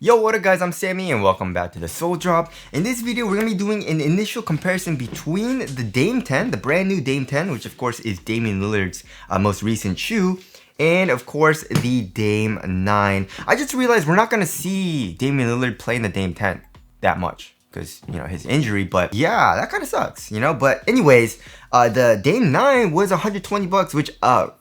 Yo, what up guys, I'm Sammy and welcome back to the Soul Drop. In this video, we're going to be doing an initial comparison between the Dame 10, the brand new Dame 10, which of course is Damian Lillard's most recent shoe, and of course the Dame 9. I just realized we're not going to see Damian Lillard play in the Dame 10 that much because, you know, his injury, but yeah, that kind of sucks, you know. But anyways, the Dame 9 was 120 bucks, which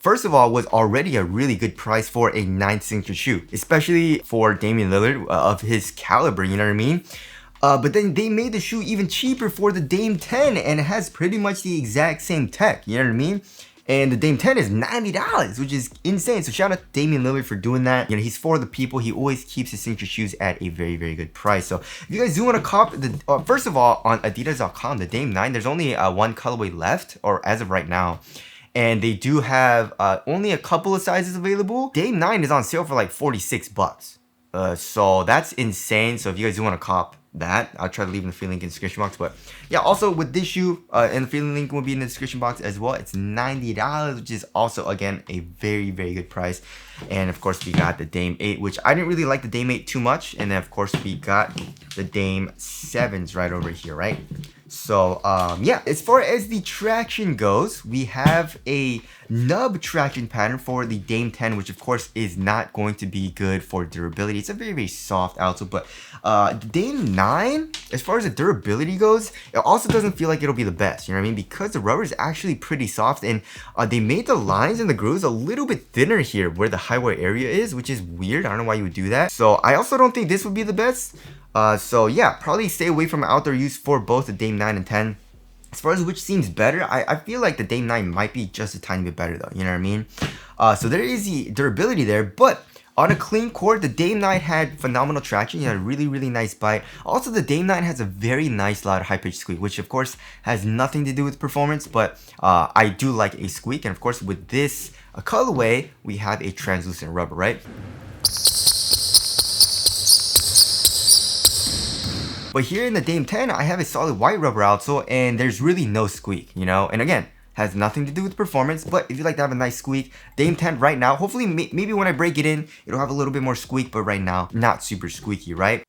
first of all was already a really good price for a 9th signature shoe, especially for Damian Lillard of his caliber, you know what I mean? But then they made the shoe even cheaper for the Dame 10, and it has pretty much the exact same tech, you know what I mean? And the Dame 10 is $90, which is insane. So shout out to Damian Lillard for doing that. You know, he's for the people. He always keeps his signature shoes at a very, very good price. So if you guys do want to cop the, first of all, on Adidas.com, the Dame 9, there's only one colorway left, or as of right now. And they do have only a couple of sizes available. Dame 9 is on sale for like 46 bucks. So that's insane. So if you guys do want to cop that, I'll try to leave in the free link in the description box. But yeah, also with this shoe, and the free link will be in the description box as well. It's $90, which is also again a very, very good price. And of course we got the Dame 8, which I didn't really like the Dame 8 too much. And then of course we got the Dame 7s right over here, right? So yeah, as far as the traction goes, we have a nub traction pattern for the Dame 10, which of course is not going to be good for durability. It's a very, very soft outsole, but the Dame 9, as far as the durability goes, it also doesn't feel like it'll be the best, you know what I mean? Because the rubber is actually pretty soft, and they made the lines and the grooves a little bit thinner here where the high wear area is, which is weird. I don't know why you would do that. So I also don't think this would be the best. So yeah, probably stay away from outdoor use for both the Dame 9 and 10. As far as which seems better, I feel like the Dame 9 might be just a tiny bit better though, you know what I mean? So there is the durability there, but on a clean court, the Dame 9 had phenomenal traction. You had a really, really nice bite. Also, the Dame 9 has a very nice, loud, high-pitched squeak, which of course has nothing to do with performance, but I do like a squeak. And of course, with this colorway, we have a translucent rubber, right? But here in the Dame 10, I have a solid white rubber outsole, and there's really no squeak, you know? And again, has nothing to do with performance, but if you like to have a nice squeak, Dame 10 right now, hopefully maybe when I break it in, it'll have a little bit more squeak, but right now, not super squeaky, right?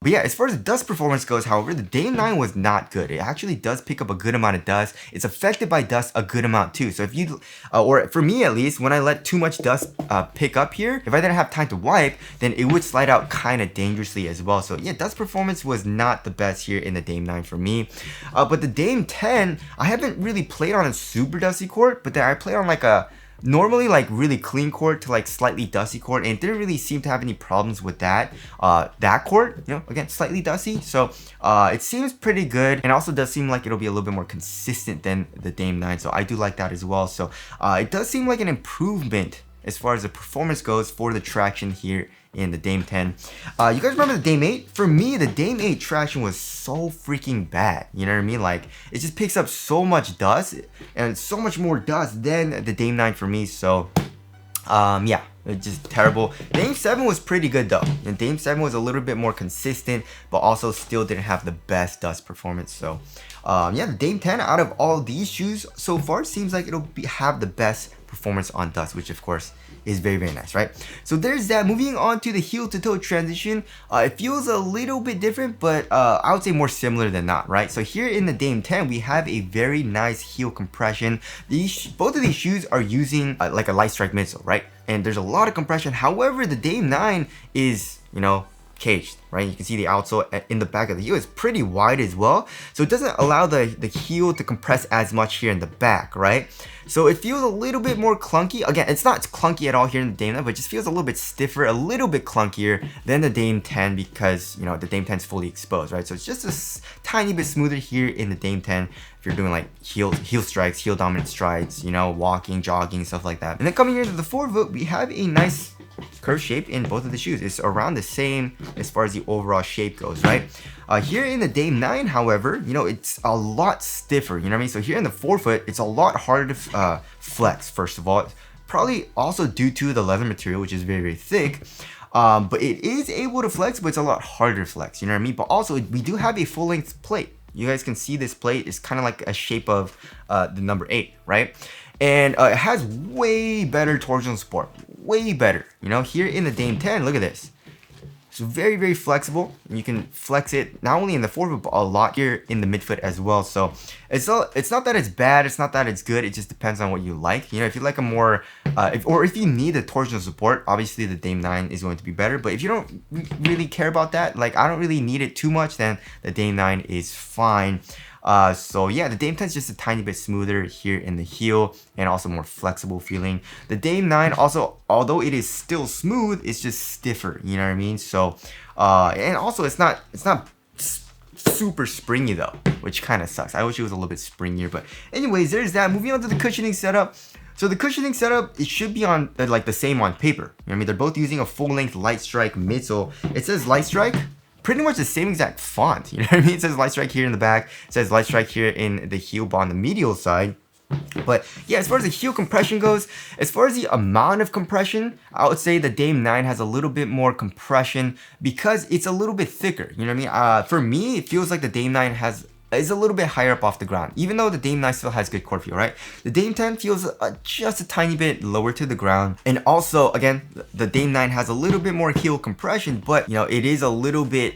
But yeah, as far as dust performance goes, however, the Dame 9 was not good. It actually does pick up a good amount of dust. It's affected by dust a good amount too. So if you, or for me at least, when I let too much dust pick up here, if I didn't have time to wipe, then it would slide out kind of dangerously as well. So yeah, dust performance was not the best here in the Dame 9 for me. But the Dame 10, I haven't really played on a super dusty court, but then I played on like a normally like really clean court to like slightly dusty court, and it didn't really seem to have any problems with that court, you know, again slightly dusty. So it seems pretty good, and also does seem like it'll be a little bit more consistent than the Dame 9, so I do like that as well. So it does seem like an improvement as far as the performance goes for the traction here in the Dame 10. You guys remember the Dame 8? For me, the Dame 8 traction was so freaking bad. You know what I mean? Like, it just picks up so much dust, and so much more dust than the Dame 9 for me. So, yeah, it's just terrible. Dame 7 was pretty good though. And Dame 7 was a little bit more consistent, but also still didn't have the best dust performance. So, yeah, the Dame 10 out of all these shoes so far seems like it'll have the best performance on dust, which of course is very, very nice, right? So there's that. Moving on to the heel to toe transition, it feels a little bit different, but I would say more similar than not, right? So here in the Dame 10, we have a very nice heel compression. Both of these shoes are using like a light strike midsole, right? And there's a lot of compression. However, the Dame 9 is, you know, caged, right? You can see the outsole in the back of the heel is pretty wide as well, so it doesn't allow the heel to compress as much here in the back, right? So it feels a little bit more clunky. Again, it's not clunky at all here in the Dame 9, but it just feels a little bit stiffer, a little bit clunkier than the Dame 10, because, you know, the Dame 10 is fully exposed, right? So it's just a tiny bit smoother here in the Dame 10 if you're doing like heel strikes, heel dominant strides, you know, walking, jogging, stuff like that. And then coming here to the forefoot, we have a nice curve shape in both of the shoes. It's around the same as far as the overall shape goes, right? Here in the Dame 9, however, you know, it's a lot stiffer, you know what I mean? So here in the forefoot, it's a lot harder to flex, first of all. Probably also due to the leather material, which is very, very thick. But it is able to flex, but it's a lot harder to flex, you know what I mean? But also, we do have a full-length plate. You guys can see this plate is kind of like a shape of the number 8, right? And it has way better torsional support, way better. You know, here in the Dame 10, look at this. It's very, very flexible. You can flex it not only in the forefoot, but a lot here in the midfoot as well. So it's not that it's bad, it's not that it's good. It just depends on what you like. You know, if you like a more, if you need the torsional support, obviously the Dame 9 is going to be better. But if you don't really care about that, like I don't really need it too much, then the Dame 9 is fine. So yeah, the Dame 10 is just a tiny bit smoother here in the heel and also more flexible feeling. The Dame 9 also, although it is still smooth, it's just stiffer, you know what I mean? So, and also it's not super springy though, which kind of sucks. I wish it was a little bit springier, but anyways, there's that. Moving on to the cushioning setup. So the cushioning setup, it should be on like the same on paper. You know what I mean? They're both using a full-length Light Strike midsole. It says Light Strike, pretty much the same exact font, you know what I mean? It says Light Strike here in the back, it says Light Strike here in the heel bar on the medial side. But yeah, as far as the heel compression goes, as far as the amount of compression, I would say the Dame 9 has a little bit more compression because it's a little bit thicker, you know what I mean? For me, it feels like the Dame 9 is a little bit higher up off the ground, even though the Dame 9 still has good core feel, right? The Dame 10 feels just a tiny bit lower to the ground. And also, again, the Dame 9 has a little bit more heel compression, but you know, it is a little bit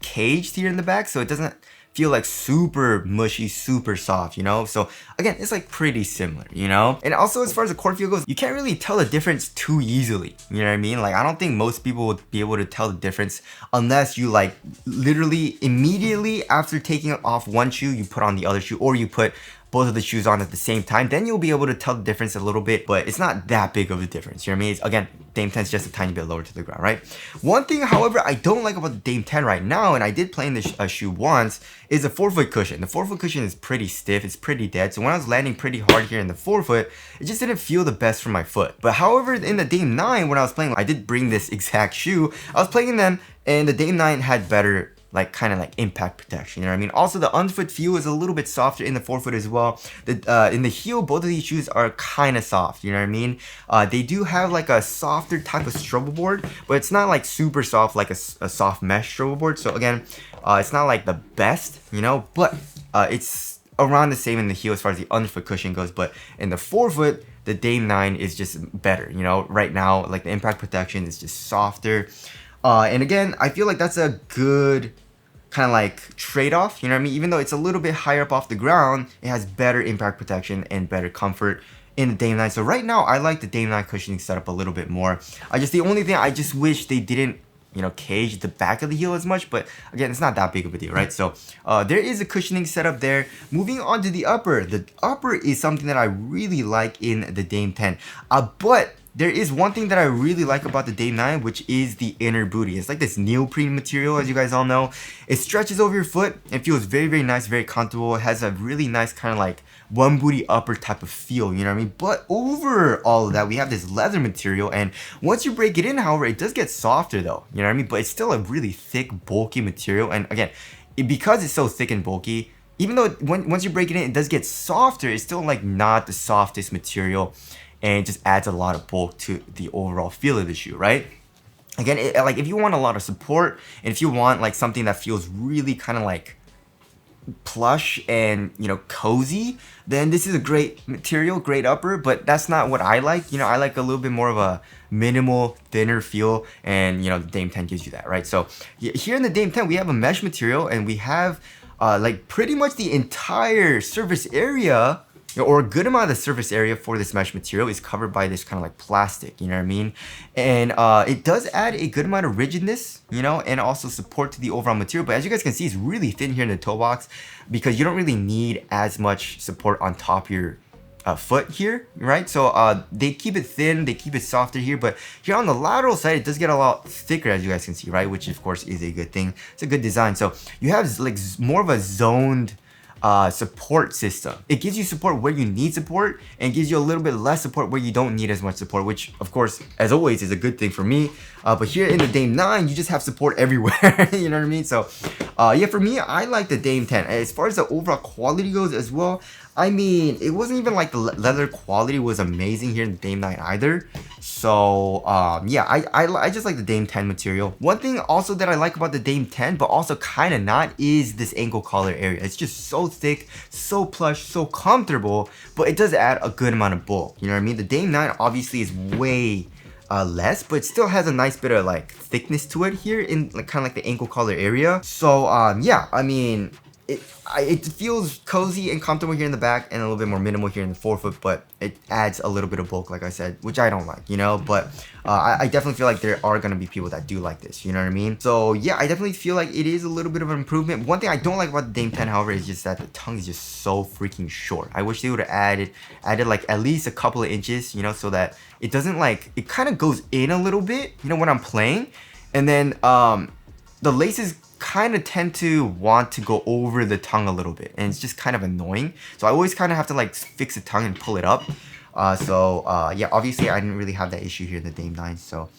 caged here in the back, so it doesn't feel like super mushy, super soft, you know? So again, it's like pretty similar, you know? And also as far as the core feel goes, you can't really tell the difference too easily, you know what I mean? Like I don't think most people would be able to tell the difference unless you like literally immediately after taking off one shoe, you put on the other shoe, or you put both of the shoes on at the same time, then you'll be able to tell the difference a little bit, but it's not that big of a difference, you know what I mean? Again, Dame 10 is just a tiny bit lower to the ground, right? One thing, however, I don't like about the Dame 10 right now, and I did play in the shoe once, is the forefoot cushion. The forefoot cushion is pretty stiff, it's pretty dead, so when I was landing pretty hard here in the forefoot, it just didn't feel the best for my foot. But however, in the Dame 9, when I was playing, I did bring this exact shoe, I was playing in them, and the Dame 9 had better like kind of like impact protection, you know what I mean? Also, the underfoot feel is a little bit softer in the forefoot as well. In the heel, both of these shoes are kind of soft, you know what I mean? They do have like a softer type of strobel board, but it's not like super soft like a soft mesh strobel board. So again, it's not like the best, you know, but it's around the same in the heel as far as the underfoot cushion goes. But in the forefoot, the Dame 9 is just better, you know? Right now, like the impact protection is just softer. And again, I feel like that's a good kind of like trade-off, you know what I mean? Even though it's a little bit higher up off the ground, it has better impact protection and better comfort in the Dame 9. So right now, I like the Dame 9 cushioning setup a little bit more. The only thing, I just wish they didn't, you know, cage the back of the heel as much, but again, it's not that big of a deal, right? So there is a cushioning setup there. Moving on to the upper. The upper is something that I really like in the Dame 10. But there is one thing that I really like about the Dame 9, which is the inner booty. It's like this neoprene material, as you guys all know. It stretches over your foot. It feels very, very nice, very comfortable. It has a really nice kind of like one booty upper type of feel, you know what I mean? But over all of that, we have this leather material, and once you break it in, however, it does get softer though, you know what I mean? But it's still a really thick, bulky material, and again, because it's so thick and bulky, even though once you break it in, it does get softer, it's still like not the softest material, and it just adds a lot of bulk to the overall feel of the shoe, right? Again, like if you want a lot of support, and if you want like something that feels really kind of like plush and, you know, cozy, then this is a great material, great upper. But that's not what I like. You know, I like a little bit more of a minimal, thinner feel, and you know, the Dame 10 gives you that, right? So here in the Dame 10, we have a mesh material, and we have like pretty much the entire surface area, or a good amount of the surface area for this mesh material is covered by this kind of like plastic, you know what I mean? And it does add a good amount of rigidness, you know, and also support to the overall material. But as you guys can see, it's really thin here in the toe box because you don't really need as much support on top of your foot here, right? So they keep it thin, they keep it softer here, but here on the lateral side, it does get a lot thicker, as you guys can see, right? Which of course is a good thing. It's a good design. So you have like more of a zoned support system. It gives you support where you need support, and gives you a little bit less support where you don't need as much support, which of course, as always, is a good thing for me. But here in the Dame 9, you just have support everywhere. You know what I mean? So yeah, for me, I like the Dame 10. As far as the overall quality goes as well, I mean, it wasn't even like the leather quality was amazing here in the Dame 9 either. So, yeah, I just like the Dame 10 material. One thing also that I like about the Dame 10, but also kind of not, is this ankle collar area. It's just so thick, so plush, so comfortable, but it does add a good amount of bulk. You know what I mean? The Dame 9 obviously is way less, but it still has a nice bit of like thickness to it here in like kind of like the ankle collar area. So, yeah, I mean, it feels cozy and comfortable here in the back and a little bit more minimal here in the forefoot, but it adds a little bit of bulk, like I said, which I don't like, you know, but I definitely feel like there are going to be people that do like this, you know what I mean? So yeah, I definitely feel like it is a little bit of an improvement. One thing I don't like about the Dame 10, however, is just that the tongue is just so freaking short. I wish they would have added like at least a couple of inches, you know, so that it doesn't like, it kind of goes in a little bit, you know, when I'm playing, and then the laces kind of tend to want to go over the tongue a little bit, and it's just kind of annoying. So I always kind of have to like fix the tongue and pull it up. Yeah, obviously I didn't really have that issue here in the Dame 9. So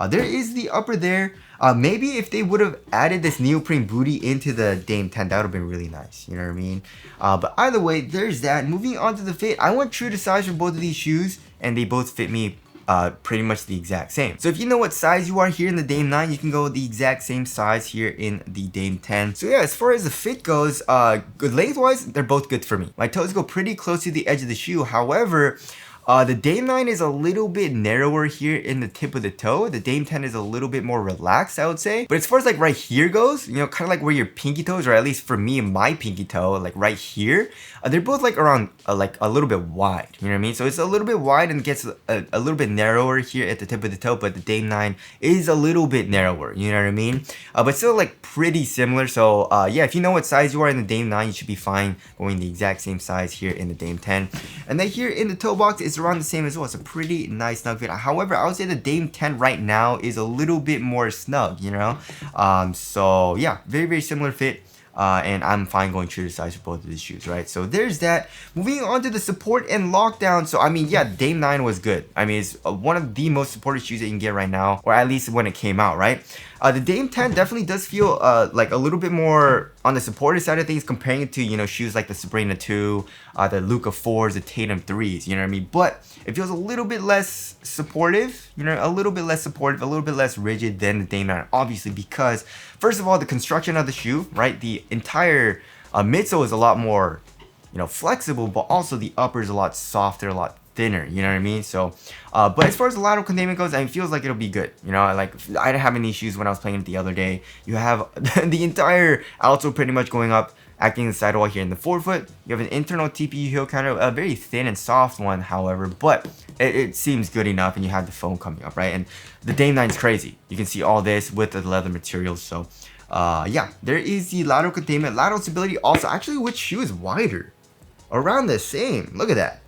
there is the upper there. Maybe if they would have added this neoprene booty into the Dame 10, that would have been really nice, you know what I mean? But either way, there's that. Moving on to the fit, I went true to size for both of these shoes, and they both fit me pretty much the exact same. So if you know what size you are here in the Dame 9, you can go the exact same size here in the Dame 10. So yeah, as far as the fit goes, good lengthwise, they're both good for me. My toes go pretty close to the edge of the shoe. However, the Dame 9 is a little bit narrower here in the tip of the toe. The Dame 10 is a little bit more relaxed, I would say. But as far as like right here goes, you know, kind of like where your pinky toes, or at least for me, my pinky toe, like right here, they're both like around like a little bit wide, you know what I mean? So it's a little bit wide and gets a little bit narrower here at the tip of the toe, but the Dame 9 is a little bit narrower, you know what I mean? But still like pretty similar. So yeah, if you know what size you are in the Dame 9, you should be fine going the exact same size here in the Dame 10. And then here in the toe box, it's around the same as well. It's a pretty nice snug fit. However, I would say the Dame 10 right now is a little bit more snug, you know? So yeah, very, very similar fit. And I'm fine going true to size for both of these shoes, right? So there's that. Moving on to the support and lockdown. So I mean, yeah, Dame 9 was good. I mean, it's one of the most supported shoes that you can get right now, or at least when it came out, right? The Dame 10 definitely does feel like a little bit more on the supported side of things, comparing it to, you know, shoes like the Sabrina 2, the Luka 4s, the Tatum 3s, you know what I mean? But it feels a little bit less supportive, you know, a little bit less supportive, a little bit less rigid than the Dame 9, obviously, because first of all, the construction of the shoe, right? The entire midsole is a lot more, you know, flexible, but also the upper is a lot softer, a lot thinner, you know what I mean? So but as far as the lateral containment goes, it feels like it'll be good, you know? Like, I didn't have any issues when I was playing it the other day. You have the entire outsole pretty much going up, acting as a sidewall here in the forefoot. You have an internal TPU heel, kind of a very thin and soft one, however, but it seems good enough, and you have the foam coming up, right? And the Dame 9 is crazy. You can see all this with the leather materials. So yeah, there is the lateral containment. Lateral stability also, actually, which shoe is wider? Around the same. Look at that.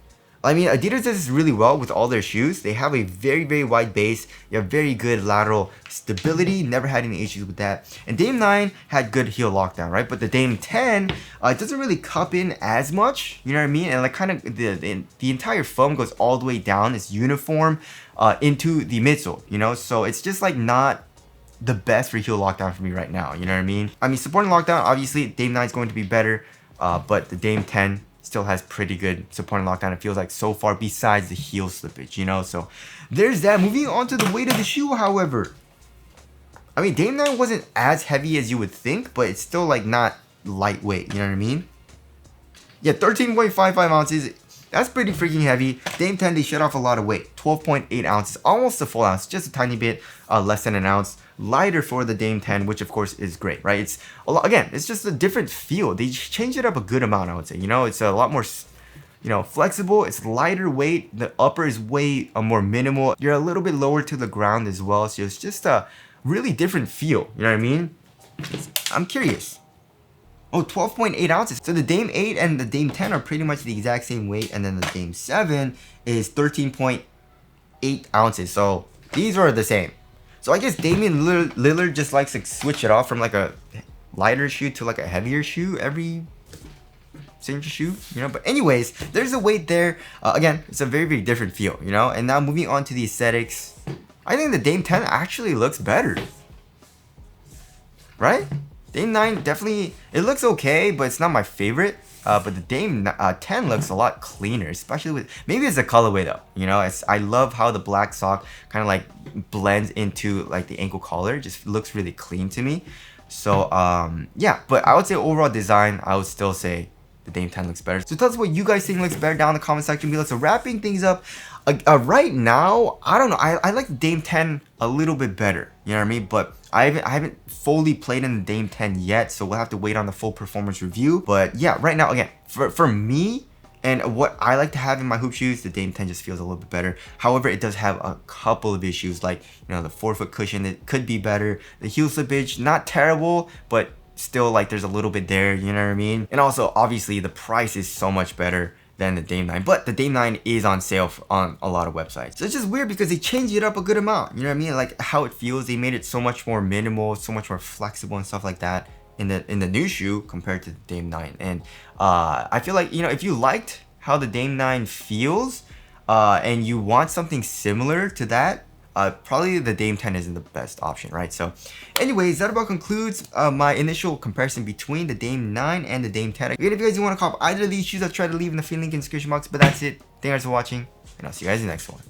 I mean, Adidas does this really well with all their shoes. They have a very, very wide base. You have very good lateral stability. Never had any issues with that. And Dame 9 had good heel lockdown, right? But the Dame 10, it doesn't really cup in as much. You know what I mean? And like kind of the entire foam goes all the way down. It's uniform into the midsole, you know? So it's just like not the best for heel lockdown for me right now. You know what I mean? I mean, supporting lockdown, obviously, Dame 9 is going to be better. But the Dame 10 still has pretty good support and lockdown, it feels like, so far, besides the heel slippage, you know? So there's that. Moving on to the weight of the shoe, however, I mean, Dame 9 wasn't as heavy as you would think, but it's still like not lightweight, you know what I mean? Yeah, 13.55 ounces. That's pretty freaking heavy. Dame 10, they shut off a lot of weight. 12.8 ounces, almost a full ounce, just a tiny bit less than an ounce. Lighter for the Dame 10, which of course is great, right? It's a lot, again, it's just a different feel. They changed it up a good amount, I would say. You know, it's a lot more, you know, flexible. It's lighter weight. The upper is way more minimal. You're a little bit lower to the ground as well. So it's just a really different feel. You know what I mean? I'm curious. Oh, 12.8 ounces. So the Dame 8 and the Dame 10 are pretty much the exact same weight. And then the Dame 7 is 13.8 ounces. So these are the same. So I guess Damian Lillard just likes to switch it off from like a lighter shoe to like a heavier shoe every signature shoe, you know? But anyways, there's a weight there. Again, it's a very, very different feel, you know? And now moving on to the aesthetics, I think the Dame 10 actually looks better. Right? Dame 9 definitely, it looks okay, but it's not my favorite. but the Dame 10 looks a lot cleaner, especially with, maybe it's the colorway though, you know. I love how the black sock kind of like blends into like the ankle collar. It just looks really clean to me. So yeah, but I would say overall design, I would still say the Dame 10 looks better. So tell us what you guys think looks better down in the comment section below. So wrapping things up, right now, I don't know. I like the Dame 10 a little bit better. You know what I mean? But I haven't fully played in the Dame 10 yet, so we'll have to wait on the full performance review. But yeah, right now, again, for me and what I like to have in my hoop shoes, the Dame 10 just feels a little bit better. However, it does have a couple of issues, like, you know, the forefoot cushion, it could be better. The heel slippage, not terrible, but still, like, there's a little bit there, you know what I mean? And also, obviously, the price is so much better than the Dame 9, but the Dame 9 is on sale on a lot of websites. So it's just weird because they changed it up a good amount, you know what I mean? Like, how it feels, they made it so much more minimal, so much more flexible and stuff like that in the new shoe compared to the Dame 9. And I feel like, you know, if you liked how the Dame 9 feels and you want something similar to that, probably the Dame 10 isn't the best option, right? So anyways, that about concludes my initial comparison between the Dame 9 and the Dame 10. Again, if you guys want to cop either of these shoes, I'll try to leave in the free link in the description box. But that's it. Thank you guys for watching, and I'll see you guys in the next one.